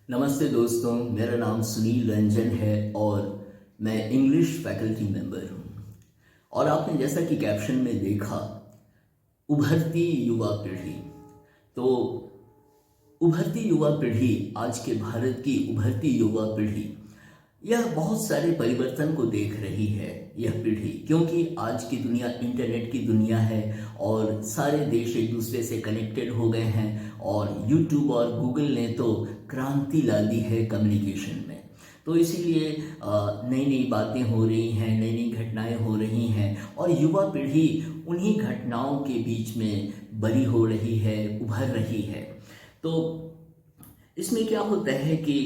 नमस्ते दोस्तों, मेरा नाम सुनील रंजन है और मैं इंग्लिश फैकल्टी मेंबर हूँ। और आपने जैसा कि कैप्शन में देखा, उभरती युवा पीढ़ी। तो उभरती युवा पीढ़ी, आज के भारत की उभरती युवा पीढ़ी, यह बहुत सारे परिवर्तन को देख रही है। यह पीढ़ी, क्योंकि आज की दुनिया इंटरनेट की दुनिया है और सारे देश एक दूसरे से कनेक्टेड हो गए हैं और यूट्यूब और गूगल ने तो क्रांति ला दी है कम्युनिकेशन में। तो इसीलिए नई नई बातें हो रही हैं, नई नई घटनाएं हो रही हैं और युवा पीढ़ी उन्हीं घटनाओं के बीच में बड़ी हो रही है, उभर रही है। तो इसमें क्या होता है कि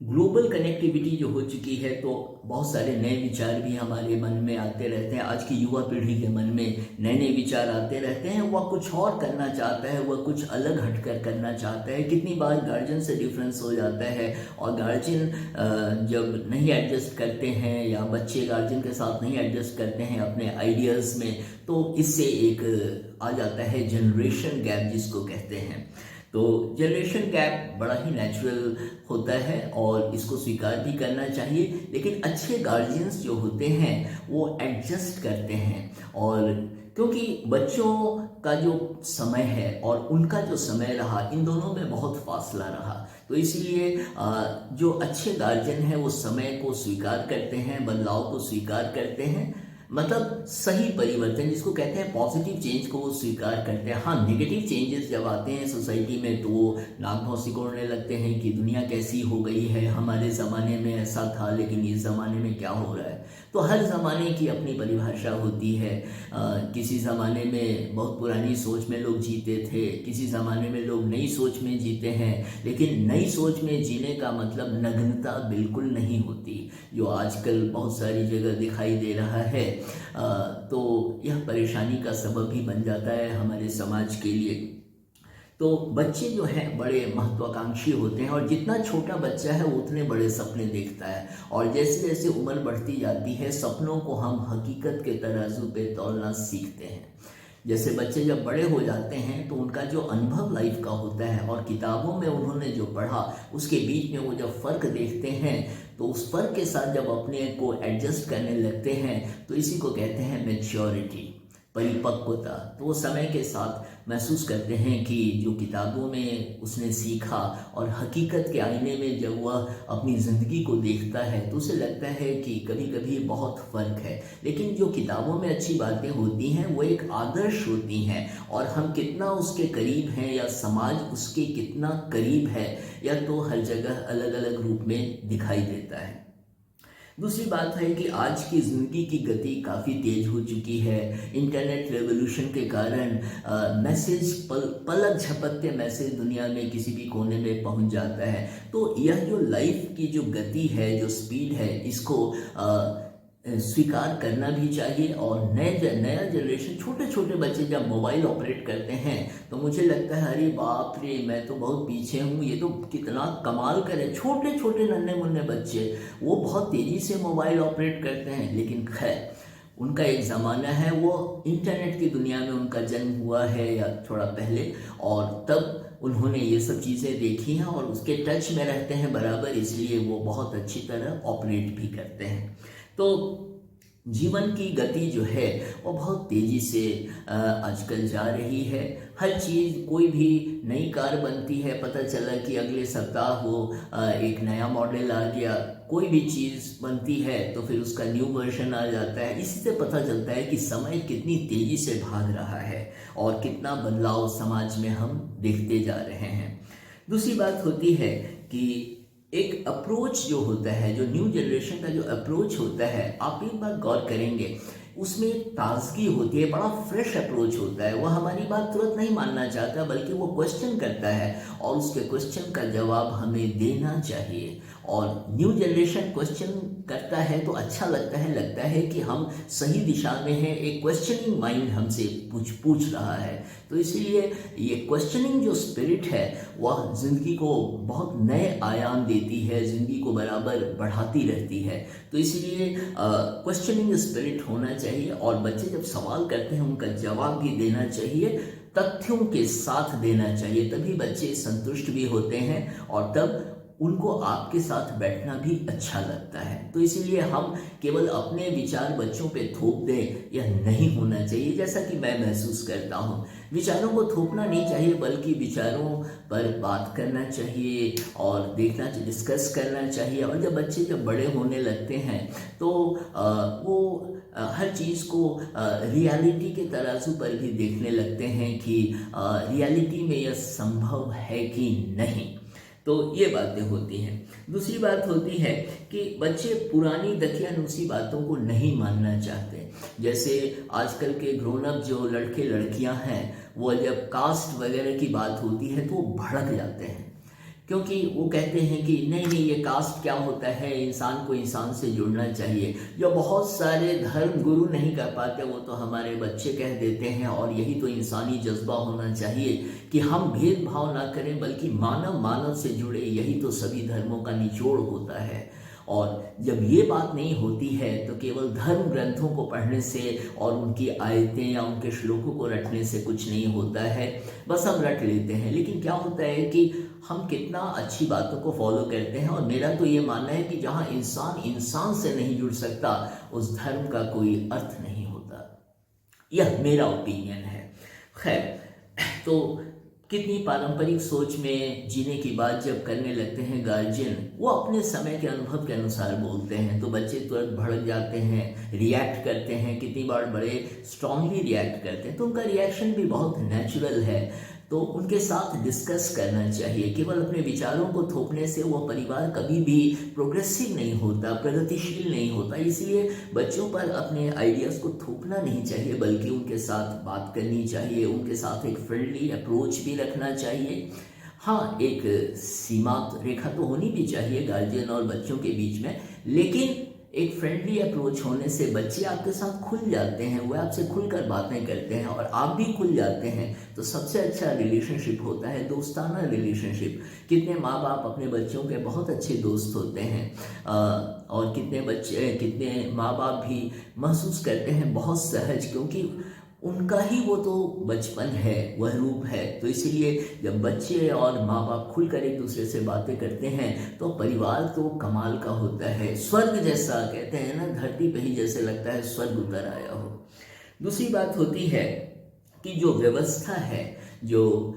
ग्लोबल कनेक्टिविटी जो हो चुकी है, तो बहुत सारे नए विचार भी हमारे मन में आते रहते हैं। आज की युवा पीढ़ी के मन में नए नए विचार आते रहते हैं। वह कुछ और करना चाहता है, वह कुछ अलग हटकर करना चाहता है। कितनी बार गार्जियन से डिफरेंस हो जाता है और गार्जियन जब नहीं एडजस्ट करते हैं या बच्चे गार्जियन के साथ नहीं एडजस्ट करते हैं अपने आइडियाज़ में, तो इससे एक आ जाता है जनरेशन गैप जिसको कहते हैं। तो जनरेशन गैप बड़ा ही नेचुरल होता है और इसको स्वीकार भी करना चाहिए। लेकिन अच्छे गार्जियंस जो होते हैं वो एडजस्ट करते हैं, और क्योंकि बच्चों का जो समय है और उनका जो समय रहा, इन दोनों में बहुत फासला रहा। तो इसीलिए जो अच्छे गार्जियन हैं वो समय को स्वीकार करते हैं, बदलाव को स्वीकार करते हैं। मतलब सही परिवर्तन जिसको कहते हैं पॉजिटिव चेंज को वो स्वीकार करते हैं। हाँ, नेगेटिव चेंजेस जब आते हैं सोसाइटी में तो वो नाक भौं सिकोड़ने लगते हैं कि दुनिया कैसी हो गई है, हमारे ज़माने में ऐसा था लेकिन इस ज़माने में क्या हो रहा है। तो हर ज़माने की अपनी परिभाषा होती है। किसी ज़माने में बहुत पुरानी सोच में लोग जीते थे, किसी ज़माने में लोग नई सोच में जीते हैं। लेकिन नई सोच में जीने का मतलब नग्नता बिल्कुल नहीं होती, जो आजकल बहुत सारी जगह दिखाई दे रहा है। तो यह परेशानी का सबब भी बन जाता है हमारे समाज के लिए। तो बच्चे जो हैं बड़े महत्वाकांक्षी होते हैं और जितना छोटा बच्चा है वो उतने बड़े सपने देखता है। और जैसे जैसे उम्र बढ़ती जाती है, सपनों को हम हकीकत के तराजू पे तौलना सीखते हैं। जैसे बच्चे जब बड़े हो जाते हैं तो उनका जो अनुभव लाइफ का होता है और किताबों में उन्होंने जो पढ़ा, उसके बीच में वो जब फ़र्क देखते हैं तो उस फ़र्क के साथ जब अपने को एडजस्ट करने लगते हैं, तो इसी को कहते हैं मैच्योरिटी, परिपक्वता। तो वो समय के साथ महसूस करते हैं कि जो किताबों में उसने सीखा और हकीकत के आईने में जब वह अपनी ज़िंदगी को देखता है तो उसे लगता है कि कभी कभी बहुत फ़र्क है। लेकिन जो किताबों में अच्छी बातें होती हैं वो एक आदर्श होती हैं, और हम कितना उसके करीब हैं या समाज उसके कितना करीब है, यह तो हर जगह अलग अलग रूप में दिखाई देता है। दूसरी बात है कि आज की ज़िंदगी की गति काफ़ी तेज़ हो चुकी है। इंटरनेट रेवोल्यूशन के कारण मैसेज पलक झपकते मैसेज दुनिया में किसी भी कोने में पहुंच जाता है। तो यह जो लाइफ की जो गति है, जो स्पीड है, इसको स्वीकार करना भी चाहिए। और नया जनरेशन, छोटे छोटे बच्चे जब मोबाइल ऑपरेट करते हैं तो मुझे लगता है अरे बाप रे, मैं तो बहुत पीछे हूँ, ये तो कितना कमाल करे। छोटे छोटे नन्हे मुन्ने बच्चे वो बहुत तेज़ी से मोबाइल ऑपरेट करते हैं। लेकिन खैर, उनका एक ज़माना है, वो इंटरनेट की दुनिया में उनका जन्म हुआ है या थोड़ा पहले, और तब उन्होंने ये सब चीज़ें देखी हैं और उसके टच में रहते हैं बराबर, इसलिए वो बहुत अच्छी तरह ऑपरेट भी करते हैं। तो जीवन की गति जो है वो बहुत तेज़ी से आजकल जा रही है। हर चीज़, कोई भी नई कार बनती है, पता चला कि अगले सप्ताह वो एक नया मॉडल आ गया। कोई भी चीज़ बनती है तो फिर उसका न्यू वर्जन आ जाता है। इसी से पता चलता है कि समय कितनी तेज़ी से भाग रहा है और कितना बदलाव समाज में हम देखते जा रहे हैं। दूसरी बात होती है कि एक अप्रोच जो होता है, जो न्यू जनरेशन का जो अप्रोच होता है, आप एक बार गौर करेंगे उसमें ताजगी होती है, बड़ा फ्रेश अप्रोच होता है। वह हमारी बात तुरंत नहीं मानना चाहता, बल्कि वो क्वेश्चन करता है और उसके क्वेश्चन का जवाब हमें देना चाहिए। और न्यू जनरेशन क्वेश्चन करता है तो अच्छा लगता है कि हम सही दिशा में हैं। एक क्वेश्चनिंग माइंड हमसे पूछ रहा है। तो इसीलिए ये क्वेश्चनिंग जो स्पिरिट है वह ज़िंदगी को बहुत नए आयाम देती है, ज़िंदगी को बराबर बढ़ाती रहती है। तो इसीलिए क्वेश्चनिंग स्पिरिट होना चाहिए और बच्चे जब सवाल करते हैं उनका जवाब भी देना चाहिए। तथ्यों के साथ देना चाहिए, तभी बच्चे संतुष्ट भी होते हैं और तब उनको आपके साथ बैठना भी अच्छा लगता है। तो इसीलिए हम केवल अपने विचार बच्चों पे थोप दें, यह नहीं होना चाहिए। जैसा कि मैं महसूस करता हूँ, विचारों को थोपना नहीं चाहिए, बल्कि विचारों पर बात करना चाहिए और डिस्कस करना चाहिए। और जब बच्चे बड़े होने लगते हैं तो वो हर चीज़ को रियलिटी के तराजू पर भी देखने लगते हैं कि रियलिटी में यह संभव है कि नहीं। तो ये बातें होती हैं। दूसरी बात होती है कि बच्चे पुरानी दकियानूसी बातों को नहीं मानना चाहते। जैसे आजकल के ग्रोन अप जो लड़के लड़कियां हैं, वो जब कास्ट वगैरह की बात होती है तो वो भड़क जाते हैं, क्योंकि वो कहते हैं कि नहीं नहीं, ये कास्ट क्या होता है, इंसान को इंसान से जुड़ना चाहिए। जो बहुत सारे धर्म गुरु नहीं कर पाते वो तो हमारे बच्चे कह देते हैं, और यही तो इंसानी जज्बा होना चाहिए कि हम भेदभाव ना करें बल्कि मानव मानव से जुड़े, यही तो सभी धर्मों का निचोड़ होता है। और जब ये बात नहीं होती है तो केवल धर्म ग्रंथों को पढ़ने से और उनकी आयतें या उनके श्लोकों को रटने से कुछ नहीं होता है। बस हम रट लेते हैं, लेकिन क्या होता है कि हम कितना अच्छी बातों को फॉलो करते हैं। और मेरा तो ये मानना है कि जहाँ इंसान इंसान से नहीं जुड़ सकता, उस धर्म का कोई अर्थ नहीं होता। यह मेरा ओपिनियन है। खैर, तो कितनी पारंपरिक सोच में जीने की बात जब करने लगते हैं गार्जियन, वो अपने समय के अनुभव के अनुसार बोलते हैं, तो बच्चे तुरंत भड़क जाते हैं, रिएक्ट करते हैं। कितनी बार बड़े स्ट्रांगली रिएक्ट करते हैं, तो उनका रिएक्शन भी बहुत नेचुरल है। तो उनके साथ डिस्कस करना चाहिए। केवल अपने विचारों को थोपने से वो परिवार कभी भी प्रोग्रेसिव नहीं होता, प्रगतिशील नहीं होता। इसलिए बच्चों पर अपने आइडियाज़ को थोपना नहीं चाहिए, बल्कि उनके साथ बात करनी चाहिए, उनके साथ एक फ्रेंडली अप्रोच भी रखना चाहिए। हाँ, एक सीमा रेखा तो होनी भी चाहिए गार्जियन और बच्चों के बीच में, लेकिन एक फ्रेंडली अप्रोच होने से बच्चे आपके साथ खुल जाते हैं, वो आपसे खुलकर बातें करते हैं और आप भी खुल जाते हैं। तो सबसे अच्छा रिलेशनशिप होता है दोस्ताना रिलेशनशिप। कितने माँ बाप अपने बच्चों के बहुत अच्छे दोस्त होते हैं, और कितने माँ बाप भी महसूस करते हैं बहुत सहज, क्योंकि उनका ही वो तो बचपन है, वह रूप है। तो इसीलिए जब बच्चे और माँ बाप खुलकर एक दूसरे से बातें करते हैं तो परिवार तो कमाल का होता है, स्वर्ग जैसा। कहते हैं ना, धरती पे ही जैसे लगता है स्वर्ग उतर आया हो। दूसरी बात होती है कि जो व्यवस्था है, जो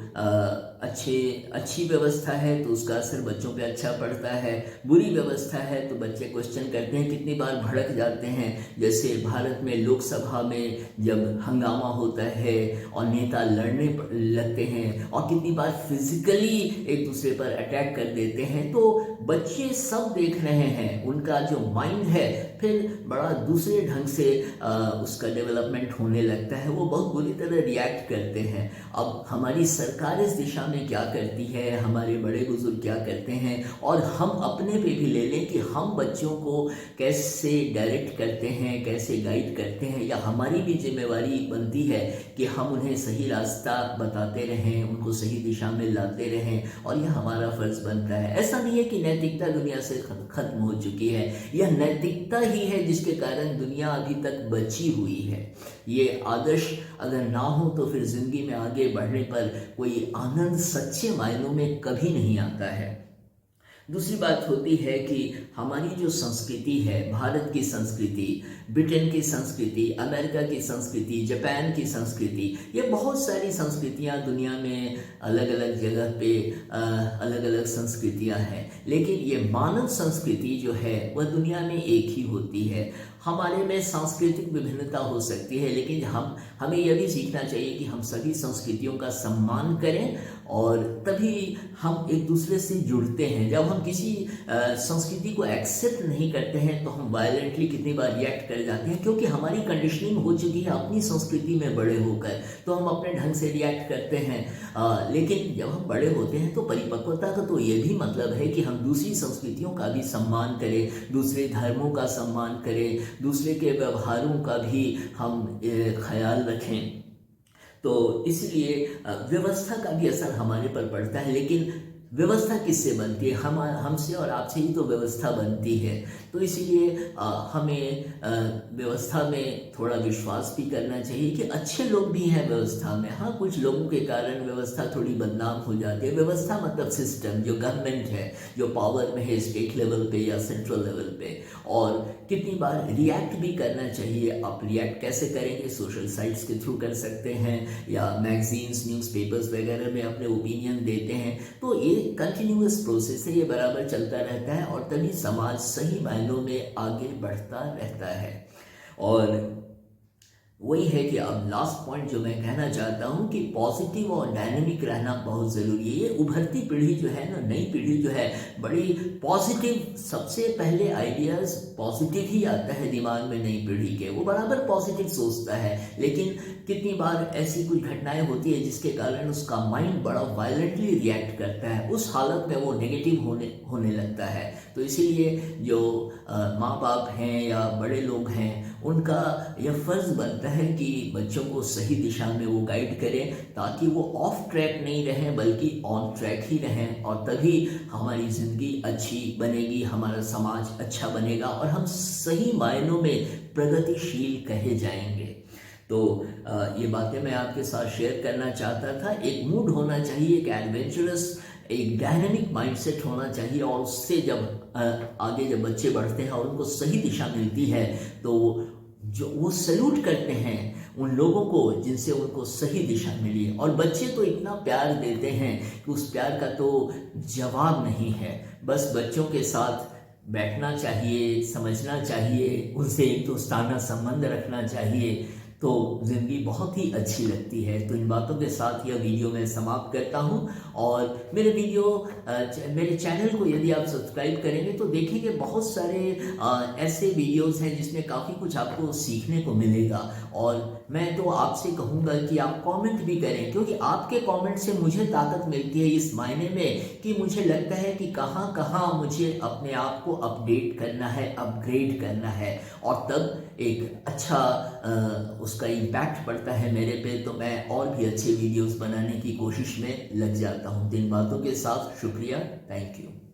अच्छी व्यवस्था है तो उसका असर बच्चों पे अच्छा पड़ता है। बुरी व्यवस्था है तो बच्चे क्वेश्चन करते हैं, कितनी बार भड़क जाते हैं। जैसे भारत में लोकसभा में जब हंगामा होता है और नेता लड़ने लगते हैं और कितनी बार फिजिकली एक दूसरे पर अटैक कर देते हैं, तो बच्चे सब देख रहे हैं, उनका जो माइंड है फिर बड़ा दूसरे ढंग से उसका डेवलपमेंट होने लगता है, वो बहुत बुरी तरह रिएक्ट करते हैं। अब हमारी सरकार इस दिशा में क्या करती है, हमारे बड़े बुजुर्ग क्या करते हैं, और हम अपने पे भी ले लें कि हम बच्चों को कैसे डायरेक्ट करते हैं, कैसे गाइड करते हैं, या हमारी भी जिम्मेवारी बनती है कि हम उन्हें सही रास्ता बताते रहें, उनको सही दिशा में लाते रहें, और यह हमारा फर्ज बनता है। ऐसा नहीं है कि नैतिकता दुनिया से खत्म हो चुकी है, यह नैतिकता ही है जिसके कारण दुनिया अभी तक बची हुई है। ये आदर्श अगर ना हो तो फिर जिंदगी में आगे बढ़ने पर कोई आनंद सच्चे मायनों में कभी नहीं आता है। दूसरी बात होती है कि हमारी जो संस्कृति है, भारत की संस्कृति, ब्रिटेन की संस्कृति, अमेरिका की संस्कृति, जापान की संस्कृति, ये बहुत सारी संस्कृतियां दुनिया में अलग अलग जगह पे अलग अलग संस्कृतियां हैं, लेकिन ये मानव संस्कृति जो है वह दुनिया में एक ही होती है। हमारे में सांस्कृतिक विभिन्नता हो सकती है, लेकिन हमें यह भी सीखना चाहिए कि हम सभी संस्कृतियों का सम्मान करें, और तभी हम एक दूसरे से जुड़ते हैं। जब हम किसी संस्कृति को एक्सेप्ट नहीं करते हैं तो हम वायलेंटली कितनी बार रिएक्ट कर जाते हैं, क्योंकि हमारी कंडीशनिंग हो चुकी है अपनी संस्कृति में बड़े होकर, तो हम अपने ढंग से रिएक्ट करते हैं। लेकिन जब हम बड़े होते हैं तो परिपक्वता का तो ये भी मतलब है कि हम दूसरी संस्कृतियों का भी सम्मान करें, दूसरे धर्मों का सम्मान करें, दूसरे के व्यवहारों का भी हम ख्याल रखें। तो इसलिए व्यवस्था का भी असर हमारे पर पड़ता है, लेकिन व्यवस्था किससे बनती है? हमसे और आपसे ही तो व्यवस्था बनती है। तो इसीलिए हमें व्यवस्था में थोड़ा विश्वास भी करना चाहिए कि अच्छे लोग भी हैं व्यवस्था में। हाँ, कुछ लोगों के कारण व्यवस्था थोड़ी बदनाम हो जाती है। व्यवस्था मतलब सिस्टम, जो गवर्नमेंट है, जो पावर में है स्टेट लेवल पे या सेंट्रल लेवल पे। और कितनी बार रिएक्ट भी करना चाहिए। आप रिएक्ट कैसे करेंगे? सोशल साइट्स के थ्रू कर सकते हैं, या मैगजीन्स, न्यूज़पेपर्स वगैरह में अपने ओपिनियन देते हैं। तो ये कंटिन्यूअस प्रोसेस है, ये बराबर चलता रहता है, और तभी समाज सही मायनों में आगे बढ़ता रहता है। और वही है कि अब लास्ट पॉइंट जो मैं कहना चाहता हूँ कि पॉजिटिव और डायनेमिक रहना बहुत ज़रूरी है। ये उभरती पीढ़ी जो है ना, नई पीढ़ी जो है, बड़ी पॉजिटिव, सबसे पहले आइडियाज़ पॉजिटिव ही आता है दिमाग में नई पीढ़ी के। वो बराबर पॉजिटिव सोचता है, लेकिन कितनी बार ऐसी कुछ घटनाएं होती है जिसके कारण उसका माइंड बड़ा वायलेंटली रिएक्ट करता है। उस हालत में वो नेगेटिव होने लगता है। तो इसीलिए जो माँ बाप हैं या बड़े लोग हैं, उनका यह फ़र्ज़ बनता है कि बच्चों को सही दिशा में वो गाइड करें, ताकि वो ऑफ ट्रैक नहीं रहें बल्कि ऑन ट्रैक ही रहें। और तभी हमारी ज़िंदगी अच्छी बनेगी, हमारा समाज अच्छा बनेगा, और हम सही मायनों में प्रगतिशील कहे जाएंगे। तो ये बातें मैं आपके साथ शेयर करना चाहता था। एक मूड होना चाहिए, एक एडवेंचरस, एक डायनामिक माइंडसेट होना चाहिए, और उससे जब आगे जब बच्चे बढ़ते हैं और उनको सही दिशा मिलती है, तो जो वो सैल्यूट करते हैं उन लोगों को जिनसे उनको सही दिशा मिली। और बच्चे तो इतना प्यार देते हैं कि उस प्यार का तो जवाब नहीं है। बस बच्चों के साथ बैठना चाहिए, समझना चाहिए, उनसे एक दोस्ताना संबंध रखना चाहिए, तो ज़िंदगी बहुत ही अच्छी लगती है। तो इन बातों के साथ यह वीडियो मैं समाप्त करता हूँ। और मेरे चैनल को यदि आप सब्सक्राइब करेंगे तो देखेंगे बहुत सारे ऐसे वीडियोस हैं जिसमें काफ़ी कुछ आपको सीखने को मिलेगा। और मैं तो आपसे कहूँगा कि आप कमेंट भी करें, क्योंकि आपके कमेंट से मुझे ताकत मिलती है इस मायने में कि मुझे लगता है कि कहाँ कहाँ मुझे अपने आप को अपडेट करना है, अपग्रेड करना है, और तब एक अच्छा उसका इम्पैक्ट पड़ता है मेरे पे। तो मैं और भी अच्छे वीडियोस बनाने की कोशिश में लग जाता हूँ। तो इन बातों के साथ शुक्रिया, थैंक यू।